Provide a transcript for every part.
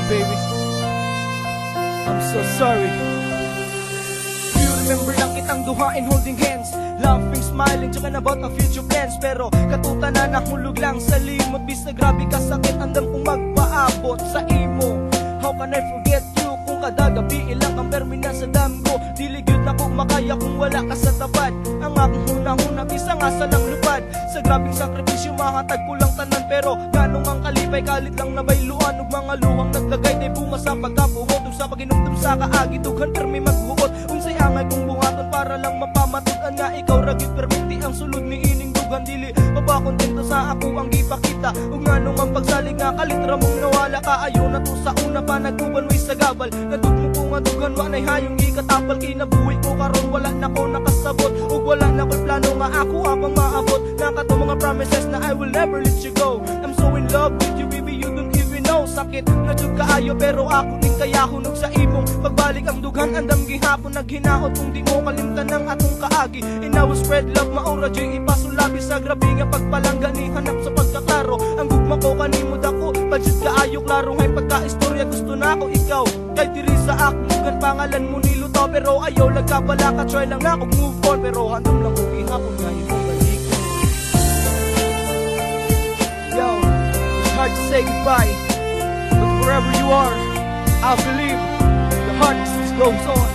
baby. I'm so sorry. You remember lang kitang duhain holding hands, laughing, smiling, talking about our future plans. Pero katuta na nahulog lang sa limot. Bis na grabe kasakit, andam kong magpaabot sa imo. How can I forget you kung kada gabi ilang kang permina sa damgo. Diligid na kung makaya kung wala ka sa tapat. Ang akong huna-huna bisa nga sa lang lupad. Sa grabing sakripisyo mahatag ko lang tanan. Pero ganong ang kalipay kalit lang na bayluan. Ug mga luwang naglagay day bunga sa pagkapuhot. Ug sa paginumdum sa kaagi dughan permi magbuot. Unsay angay kong buhaton para lang mapamatudan nga ikaw ragit perminti ang sulod ni ining dugan. Dili mapakontento sa ako ang gipakita. Ug nganong ang pagsalig nga kalitra mong nawala ka. Ayaw na to sa una pa nagtuban way sa gabal. Nadugmo ko nga dugan wa nay hayong gikatapal. Kinabuhi ko karon wala na ko nakasabot. Ug wala na ko'y plano nga ako habang maabot. Nakato mga promises na I will never let you go. I'm so in love with you baby, you don't even know. Sakit na jud kaayo pero ako din kaya hunog sa imong pagbalik ang dughan. Andam gihapon naghinaot kung di mo kalimtan ang atong kaagi. And I will spread love maura joy ipasulabi sa grabe nga pagpalangga ni hanap sa pagkaklaro. Ang gugma ko kanimo dako budget kaayo klaro ngay pagkaistorya gusto na ako ikaw. Kay diri sa akmugan pangalan mo niluto pero ayaw lagkabala ka try lang ako move on. Pero handom lang ko gihapon nga ibalik. Yo, it's hard to say goodbye, but wherever you are, I believe the heart just goes on.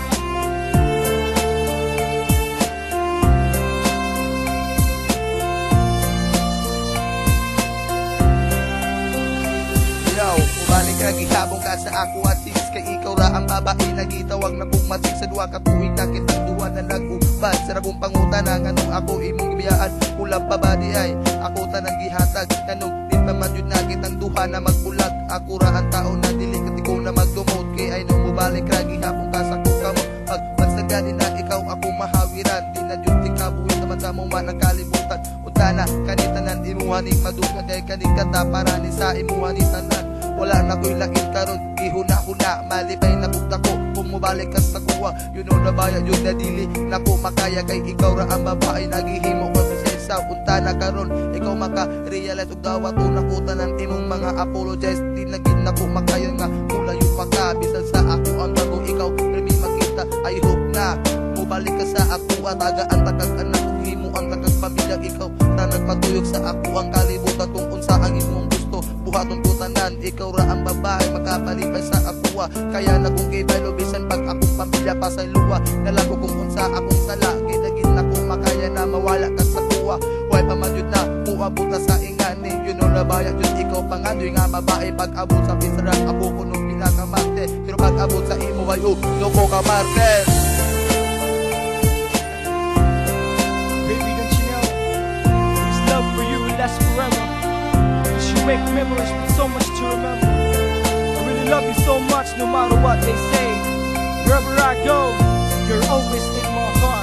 Balik ka gihabong ka sa ako at sis kay ikaw ra ang babae na gitawag na pumatik sa duha ka tuig na kitang duha na nag-ubad sa ragong pangutana nganong ako imong gibiyaan kulang pa ba di ay ako tanang gihatag kanong di pa man yun na kitang duha na magbulag ako ra ang tao na dili katiko na magdumot kay ay nung mubalik ra gihabong ka sa kukamot pag magsagani na ikaw ako mahawiran di na yun tikabuhin naman sa mo man ang kalibutan utana kanitanan imuhaning maduga kay kaning kata para ni sa imuhaning tanan. Wala na ko'y langit karon, ihuna-huna, malipay na bukta ko. Kung mubalik ka sa kuwa, yun o nabaya yun na dili na ko makaya. Kay ikaw ra ang babae, naghihimo ko sa punta na karon. Ikaw maka-realize ug dawa to nakutan ng imong mga apologize. Di nagin na ko makaya nga, mulayo pa ka. Bisan sa ako ang bago, ikaw remi makita. I hope na, mubalik ka sa ako at tagaan takag anak kung himo ang takag pamilya. Ikaw na nagpatuyog sa ako ang kalibutan kung unsa ang imong gusto. Buhaton ko tanan, ikaw ra ang babae makapalipay sa apuwa. Kaya na kung kay bisan pag akong pamilya pa sa luwa. Nalago kung unsa akong sala, ginagin na kung makaya na mawala ka sa kuwa. Huwag pa magyud na, uabot na sa ingani. Yun o nabaya yun, ikaw pangandoy nga babae. Pag abot sa pisarang ako kuno pinakamarte. Pero pag abot sa imo ay no ko ka martes. Baby, don't you know this love for you will last forever. Make memories with so much to remember. I really love you so much no matter what they say. Wherever I go, you're always in my heart.